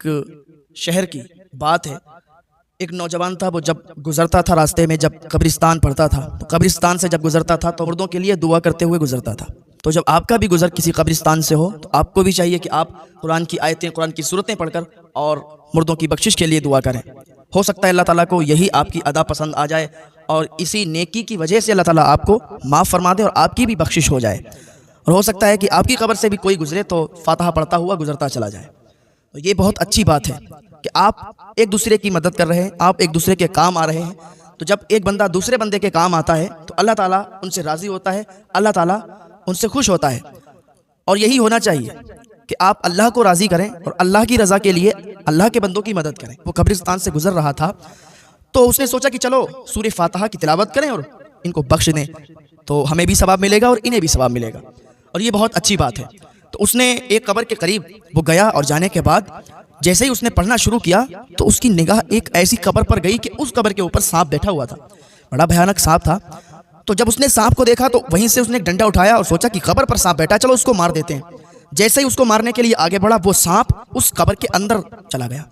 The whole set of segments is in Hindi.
एक शहर की बात है। एक नौजवान था, वो जब गुजरता था रास्ते में, जब कब्रिस्तान पड़ता था तो कब्रिस्तान से जब गुजरता था तो मुर्दों के लिए दुआ करते हुए गुजरता था। तो जब आपका भी गुजर किसी कब्रिस्तान से हो तो आपको भी चाहिए कि आप कुरान की आयतें, कुरान की सूरतें पढ़कर और मुर्दों की बख्शिश के लिए दुआ करें। हो सकता है अल्लाह ताला को यही आपकी अदा पसंद आ जाए और इसी नेकी की वजह से अल्लाह ताला आपको माफ़ फरमा दे और आपकी भी बख्शिश हो जाए। और हो सकता है कि आपकी कब्र से भी कोई गुजरे तो फातिहा पढ़ता हुआ गुजरता चला जाए। तो ये बहुत अच्छी बात है कि आप एक दूसरे की मदद कर रहे हैं, आप एक दूसरे के काम आ रहे हैं। तो जब एक बंदा दूसरे बंदे के काम आता है तो अल्लाह ताला उनसे राज़ी होता है, अल्लाह ताला उनसे खुश होता है। और यही होना चाहिए कि आप अल्लाह को राज़ी करें और अल्लाह की रज़ा के लिए अल्लाह के बंदों की मदद करें। वो कब्रिस्तान से गुजर रहा था तो उसने सोचा कि चलो सूरह फातिहा की तिलावत करें और इनको बख्श दें, तो हमें भी सवाब मिलेगा और इन्हें भी सवाब मिलेगा, और ये बहुत अच्छी बात है। तो उसने एक कब्र के करीब वो गया और जाने के बाद जैसे ही उसने पढ़ना शुरू किया तो उसकी निगाह एक ऐसी कब्र पर गई कि उस कब्र के ऊपर सांप बैठा हुआ था। बड़ा भयानक सांप था। तो जब उसने सांप को देखा तो वहीं से उसने एक डंडा उठाया और सोचा कि कब्र पर सांप बैठा है, चलो उसको मार देते हैं। जैसे ही उसको मारने के लिए आगे बढ़ा, वो सांप उस कब्र के अंदर चला गया।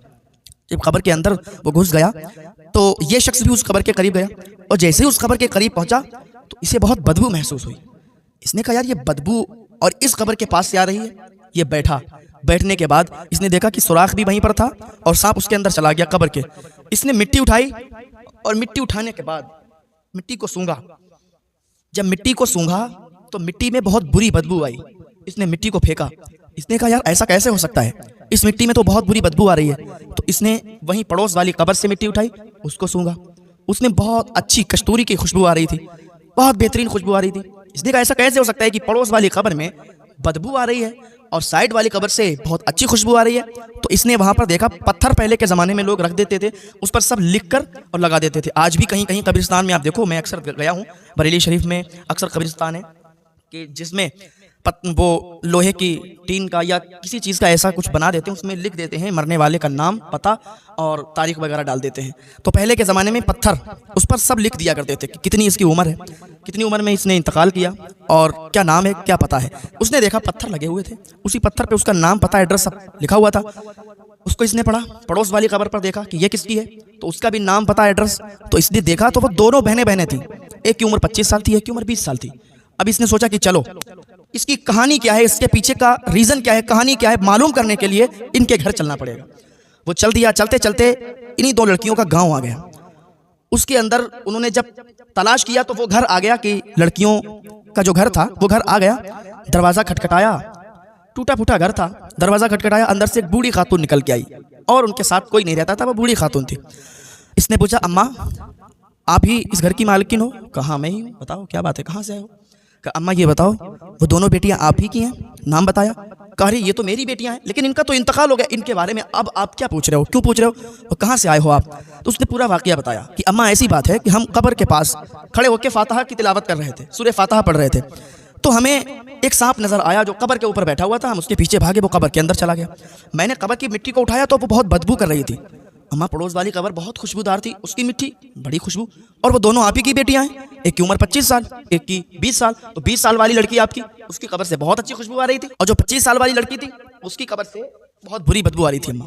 जब कब्र के अंदर वो घुस गया तो ये शख्स भी उस कब्र के करीब गया, और जैसे ही उस कब्र के करीब पहुंचा तो इसे बहुत बदबू महसूस हुई। इसने कहा, यार ये बदबू और इस कब्र के पास से आ रही है। ये बैठा, बैठने के बाद इसने देखा कि सुराख भी वहीं पर था और सांप उसके अंदर चला गया कब्र के। इसने मिट्टी उठाई और मिट्टी उठाने के बाद मिट्टी को सूंघा। जब मिट्टी को सूंघा तो मिट्टी में बहुत बुरी बदबू आई। इसने मिट्टी को फेंका। इसने कहा, यार ऐसा कैसे हो सकता है, इस मिट्टी में तो बहुत बुरी बदबू आ रही है। तो इसने वहीं पड़ोस वाली कब्र से मिट्टी उठाई, उसको सूंघा। उसमें बहुत अच्छी कस्तूरी की खुशबू आ रही थी, बहुत बेहतरीन खुशबू आ रही थी। इसने कहा, ऐसा कैसे हो सकता है कि पड़ोस वाली कब्र में बदबू आ रही है और साइड वाली कब्र से बहुत अच्छी खुशबू आ रही है। तो इसने वहां पर देखा, पत्थर पहले के ज़माने में लोग रख देते थे, उस पर सब लिख कर और लगा देते थे। आज भी कहीं कहीं कब्रिस्तान में आप देखो, मैं अक्सर गया हूँ, बरेली शरीफ में अक्सर कब्रिस्तान है कि जिसमें वो लोहे की टीन का या किसी चीज़ का ऐसा कुछ बना देते हैं, उसमें लिख देते हैं मरने वाले का नाम, पता और तारीख वगैरह डाल देते हैं। तो पहले के ज़माने में पत्थर, उस पर सब लिख दिया करते थे कि कितनी इसकी उम्र है, कितनी उम्र में इसने इंतकाल किया और क्या नाम है, क्या पता है। उसने देखा पत्थर लगे हुए थे, उसी पत्थर पे उसका नाम, पता, एड्रेस सब लिखा हुआ था। उसको इसने पढ़ा। पड़ोस वाली कब्र पर देखा कि ये किसकी है, तो उसका भी नाम, पता, एड्रेस। तो इसने देखा तो वो दोनों बहनें थी। एक की उम्र 25 साल थी, एक की उम्र 20 साल थी। अब इसने सोचा कि चलो इसकी कहानी क्या है, इसके पीछे का रीज़न क्या है, कहानी क्या है, मालूम करने के लिए इनके घर चलना पड़ेगा। वो चल दिया। चलते चलते इन्हीं दो लड़कियों का गांव आ गया। उसके अंदर उन्होंने जब तलाश किया तो वो घर आ गया कि लड़कियों का जो घर था वो घर आ गया। दरवाज़ा खटखटाया, टूटा फूटा घर था। दरवाज़ा खटखटाया, अंदर से एक बूढ़ी खातून निकल के आई और उनके साथ कोई नहीं रहता था, वो बूढ़ी खातून थी। इसने पूछा, अम्मा आप ही इस घर की मालकिन हो? कहा, मैं ही हूँ। बताओ क्या बात है, कहाँ से आए हो? कहा, अम्मा ये बताओ वो दोनों बेटियां आप ही की हैं? नाम बताया। कह रही, ये तो मेरी बेटियां हैं, लेकिन इनका तो इंतकाल हो गया, इनके बारे में अब आप क्या पूछ रहे हो, क्यों पूछ रहे हो, और कहाँ से आए हो आप? तो उसने पूरा वाकया बताया कि अम्मा ऐसी बात है कि हम कब्र के पास खड़े होकर फातिहा की तिलावत कर रहे थे, सूरह फातिहा पढ़ रहे थे, तो हमें एक सांप नजर आया जो कब्र के ऊपर बैठा हुआ था। हम उसके पीछे भागे, वो कब्र के अंदर चला गया। मैंने कब्र की मिट्टी को उठाया तो वो बहुत बदबू कर रही थी। अम्मा पड़ोस वाली कब्र बहुत खुशबूदार थी, उसकी मिट्टी बड़ी खुशबू, और वो दोनों आप ही की बेटियां हैं। एक की उम्र 25 साल, एक की 20 साल। तो 20 साल वाली लड़की आपकी, उसकी कब्र से बहुत अच्छी खुशबू आ रही थी, और जो 25 साल वाली लड़की थी उसकी कब्र से बहुत बुरी बदबू आ रही थी। अम्मा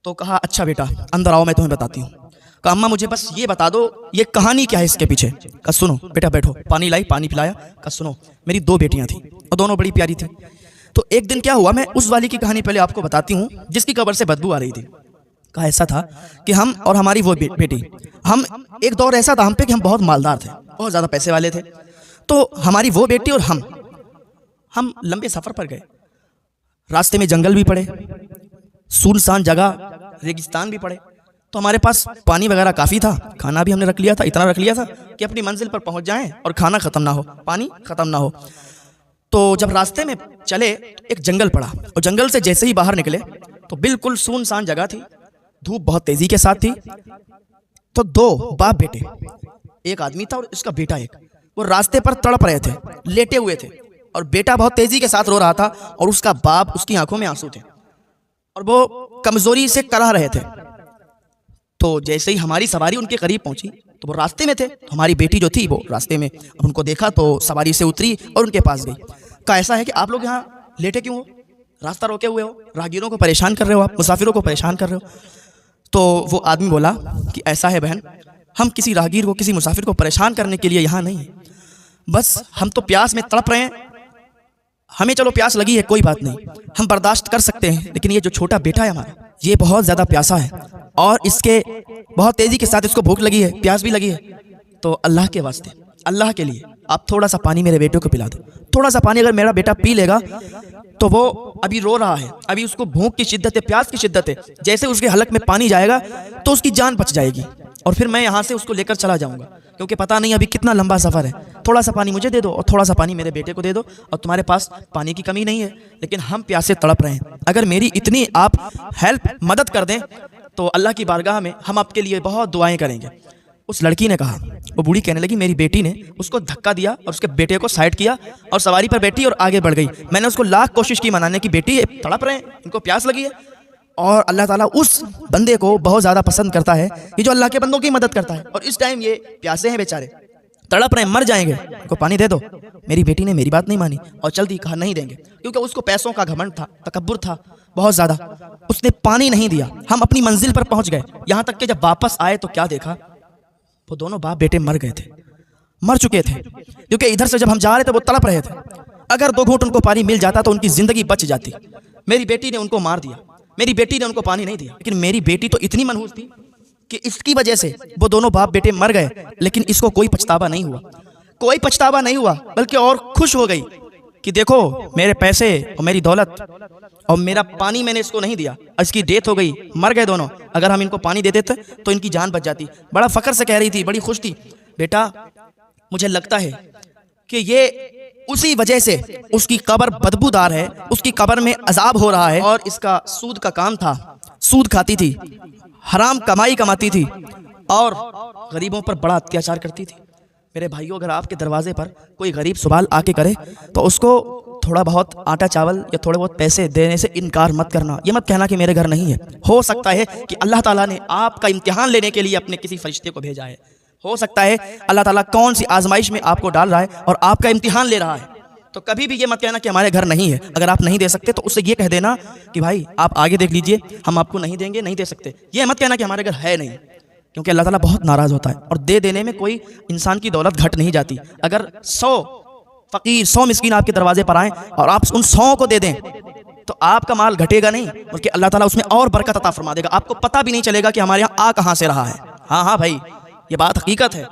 तो कहा, अच्छा बेटा अंदर आओ, मैं तुम्हें बताती हूँ। कहा, अम्मा मुझे बस ये बता दो ये कहानी क्या है इसके पीछे। कहा, सुनो बेटा बैठो। पानी लाई, पानी पिलाया। कहा, सुनो मेरी दो बेटियां थी और दोनों बड़ी प्यारी थी। तो एक दिन क्या हुआ, मैं उस वाली की कहानी पहले आपको बताती हूँ जिसकी कब्र से बदबू आ रही थी। कहा, ऐसा था कि हम और हमारी वो बेटी, हम एक दौर ऐसा था हम पे कि हम बहुत मालदार थे, बहुत ज़्यादा पैसे वाले थे। तो हमारी वो बेटी और हम लंबे सफ़र पर गए। रास्ते में जंगल भी पड़े, सुनसान जगह, रेगिस्तान भी पड़े। तो हमारे पास पानी वगैरह काफ़ी था, खाना भी हमने रख लिया था, इतना रख लिया था कि अपनी मंजिल पर पहुंच जाएं और खाना ख़त्म ना हो, पानी ख़त्म ना हो। तो जब रास्ते में चले एक जंगल पड़ा, और जंगल से जैसे ही बाहर निकले तो बिल्कुल सुनसान जगह थी, धूप बहुत तेजी के साथ थी। तो दो बाप बेटे, एक आदमी था और उसका बेटा एक, वो रास्ते पर तड़प रहे थे, लेटे हुए थे, और बेटा बहुत तेजी के साथ रो रहा था और उसका बाप, उसकी आंखों में आंसू थे और वो कमजोरी से कराह रहे थे। तो जैसे ही हमारी सवारी उनके करीब पहुंची तो वो रास्ते में थे, तो हमारी बेटी जो थी वो रास्ते में, अब उनको देखा तो सवारी से उतरी और उनके पास गई। कहा, ऐसा है कि आप लोग यहाँ लेटे क्यों हो? रास्ता रोके हुए हो, राहगीरों को परेशान कर रहे हो, आप मुसाफिरों को परेशान कर रहे हो। तो वो आदमी बोला कि ऐसा है बहन, हम किसी राहगीर को, किसी मुसाफिर को परेशान करने के लिए यहाँ नहीं, बस हम तो प्यास में तड़प रहे हैं, हमें चलो प्यास लगी है कोई बात नहीं, हम बर्दाश्त कर सकते हैं, लेकिन ये जो छोटा बेटा है हमारा, ये बहुत ज़्यादा प्यासा है और इसके बहुत तेज़ी के साथ इसको भूख लगी है, प्यास भी लगी है, तो अल्लाह के वास्ते, अल्लाह के लिए आप थोड़ा सा पानी मेरे बेटे को पिला दो। थोड़ा सा पानी अगर मेरा बेटा पी लेगा तो वो अभी रो रहा है, अभी उसको भूख की शिद्दत है, प्यास की शिद्दत है, जैसे उसके हलक में पानी जाएगा तो उसकी जान बच जाएगी और फिर मैं यहाँ से उसको लेकर चला जाऊँगा, क्योंकि पता नहीं अभी कितना लंबा सफ़र है। थोड़ा सा पानी मुझे दे दो और थोड़ा सा पानी मेरे बेटे को दे दो, और तुम्हारे पास पानी की कमी नहीं है, लेकिन हम प्यासे तड़प रहे हैं, अगर मेरी इतनी आप हेल्प मदद कर दें तो अल्लाह की बारगाह में हम आपके लिए बहुत दुआएं करेंगे। उस लड़की ने कहा, वो बूढ़ी कहने लगी, मेरी बेटी ने उसको धक्का दिया और उसके बेटे को साइड किया और सवारी पर बैठी और आगे बढ़ गई। मैंने उसको लाख कोशिश की मनाने की, बेटी ये तड़प रहे हैं, इनको प्यास लगी है। और अल्लाह ताला उस बंदे को बहुत ज़्यादा पसंद करता है, ये जो अल्लाह के बंदों की मदद करता है। और इस टाइम ये प्यासे हैं बेचारे, तड़प रहे हैं, मर जाएंगे, इनको पानी दे दो। मेरी बेटी ने मेरी बात नहीं मानी और चल दी, कहा नहीं देंगे, क्योंकि उसको पैसों का घमंड था, तकब्बुर था बहुत ज़्यादा, उसने पानी नहीं दिया। हम अपनी मंजिल पर पहुँच गए, यहाँ तक कि जब वापस आए तो क्या देखा, वो दोनों बाप बेटे मर गए थे, मर चुके थे, क्योंकि इधर से जब हम जा रहे थे वो तड़प रहे थे। अगर 2 घूंट उनको पानी मिल जाता तो उनकी ज़िंदगी बच जाती। मेरी बेटी ने उनको मार दिया, मेरी बेटी ने उनको पानी नहीं दिया, लेकिन मेरी बेटी तो इतनी मनहूस थी कि इसकी वजह से वो दोनों बाप बेटे मर गए, लेकिन इसको कोई पछतावा नहीं हुआ, कोई पछतावा नहीं हुआ, बल्कि और खुश हो गई कि देखो मेरे पैसे और मेरी दौलत और मेरा पानी मैंने इसको नहीं दिया, इसकी डेथ हो गई, मर गए दोनों, अगर हम इनको पानी दे देते तो इनकी जान बच जाती। बड़ा फ़ख्र से कह रही थी, बड़ी खुश थी, बेटा मुझे लगता है कि ये उसी वजह से उसकी कब्र बदबूदार है, उसकी कब्र में अजाब हो रहा है, और इसका सूद का काम था, सूद खाती थी, हराम कमाई कमाती थी और गरीबों पर बड़ा अत्याचार करती थी। मेरे भाइयों, अगर आपके दरवाजे पर कोई गरीब सवाल आके करे तो उसको थोड़ा बहुत आटा चावल या थोड़े बहुत पैसे देने से इनकार मत करना। ये मत कहना कि मेरे घर नहीं है। हो सकता है कि अल्लाह ताला ने आपका इम्तिहान लेने के लिए अपने किसी फरिश्ते को भेजा है, हो सकता है अल्लाह ताला कौन सी आजमाइश में आपको डाल रहा है और आपका इम्तिहान ले रहा है। तो कभी भी ये मत कहना कि हमारे घर नहीं है। अगर आप नहीं दे सकते तो उससे ये कह देना कि भाई आप आगे देख लीजिए, हम आपको नहीं देंगे, नहीं दे सकते। ये मत कहना कि हमारे घर है नहीं, क्योंकि अल्लाह ताला बहुत नाराज़ होता है और दे देने में कोई इंसान की दौलत घट नहीं जाती। अगर 100 फ़कीर 100 मिस्कीन आपके दरवाजे पर आएँ और आप उन 100 को दे दें तो आपका माल घटेगा नहीं, बल्कि अल्लाह ताला उसमें और बरकत अता फरमा देगा। आपको पता भी नहीं चलेगा कि हमारे यहाँ आ कहाँ से रहा है। हाँ हाँ भाई, ये बात हकीकत है।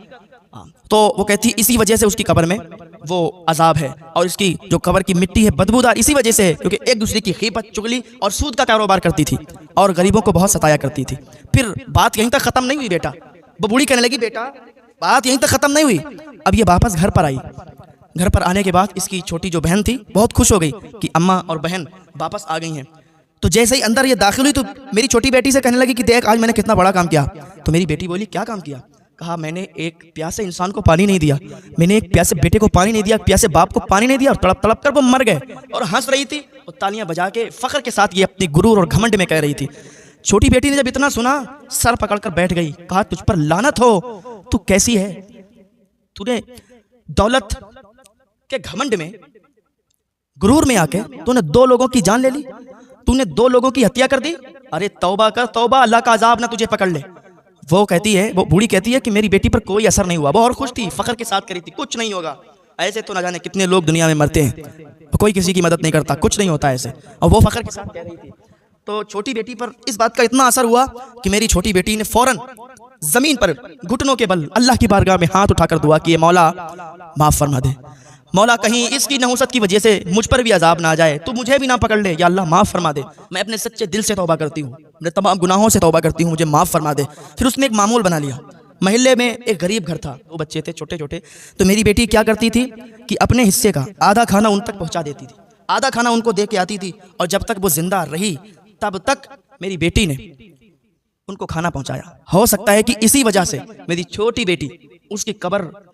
तो वो कहती इसी वजह से उसकी कब्र में वो अजाब है और इसकी जो कब्र की मिट्टी है बदबूदार इसी वजह से है, क्योंकि एक दूसरे की खीबत, चुगली और सूद का कारोबार करती थी और गरीबों को बहुत सताया करती थी। फिर बात यहीं तक ख़त्म नहीं हुई बेटा, वो बूढ़ी कहने लगी बेटा बात यहीं तक ख़त्म नहीं हुई। अब ये वापस घर पर आई। घर पर आने के बाद इसकी छोटी जो बहन थी बहुत खुश हो गई कि अम्मा और बहन वापस आ गई हैं। तो जैसे ही अंदर ये दाखिल हुई तो मेरी छोटी बेटी से कहने लगी कि देख आज मैंने कितना बड़ा काम किया। तो मेरी बेटी बोली क्या काम किया? कहा मैंने एक प्यासे इंसान को पानी नहीं दिया, मैंने एक प्यासे बेटे को पानी नहीं दिया, प्यासे बाप को पानी नहीं दिया और तड़प तड़प कर वो मर गए। और हंस रही थी और तालियां बजा के फख्र के साथ ये अपनी गुरूर और घमंड में कह रही थी। छोटी बेटी ने जब इतना सुना सर पकड़कर बैठ गई, कहा तुझ पर लानत हो, तू कैसी है, तूने दौलत के घमंड में गुरूर में आके तूने 2 लोगों की जान ले ली, तूने 2 लोगों की हत्या कर दी। अरे तौबा कर तौबा, अल्लाह का अजाब ना तुझे पकड़ ले। वो कहती है, वो बूढ़ी कहती है कि मेरी बेटी पर कोई असर नहीं हुआ, वो और खुश थी, फख्र के साथ करी थी, कुछ नहीं होगा। ऐसे तो ना जाने कितने लोग दुनिया में मरते हैं, कोई किसी की मदद नहीं करता, कुछ नहीं होता ऐसे, और वो फख्र के साथ कह रही थी। तो छोटी बेटी पर इस बात का इतना असर हुआ कि मेरी छोटी बेटी ने फौरन जमीन पर घुटनों के बल अल्लाह की बारगाह में हाथ उठाकर दुआ की, मौला माफ फरमा दे, मौला कहीं इसकी नहुसत की वजह से मुझ पर भी अजाब ना आ जाए, तू मुझे भी ना पकड़ ले, या अल्लाह माफ़ फरमा दे। मैं अपने सच्चे दिल से तौबा करती हूँ, अपने तमाम गुनाहों से तौबा करती हूँ, मुझे माफ़ फरमा दे। फिर उसने एक मामूल बना लिया। महल्ले में एक गरीब घर था, 2 बच्चे थे छोटे छोटे। तो मेरी बेटी क्या करती थी कि अपने हिस्से का आधा खाना उन तक पहुँचा देती थी, आधा खाना उनको दे के आती थी, और जब तक वो जिंदा रही तब तक मेरी बेटी ने उनको खाना पहुँचाया। हो सकता है कि इसी वजह से मेरी छोटी बेटी, उसकी कब्र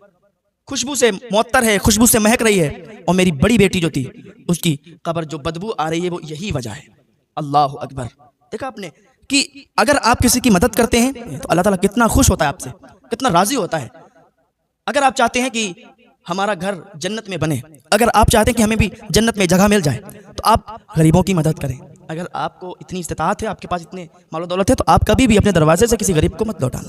खुशबू से मुअत्तर है, खुशबू से महक रही है, और मेरी बड़ी बेटी जो थी उसकी कब्र जो बदबू आ रही है वो यही वजह है। अल्लाह अकबर। देखा आपने कि अगर आप किसी की मदद करते हैं तो अल्लाह ताला कितना खुश होता है आपसे, कितना राजी होता है। अगर आप चाहते हैं कि हमारा घर जन्नत में बने, अगर आप चाहते हैं कि हमें भी जन्नत में जगह मिल जाए, तो आप गरीबों की मदद करें। अगर आपको इतनी इस्तिताअत है, आपके पास इतने मालो दौलत है, तो आप कभी भी अपने दरवाजे से किसी गरीब को मत लौटाना।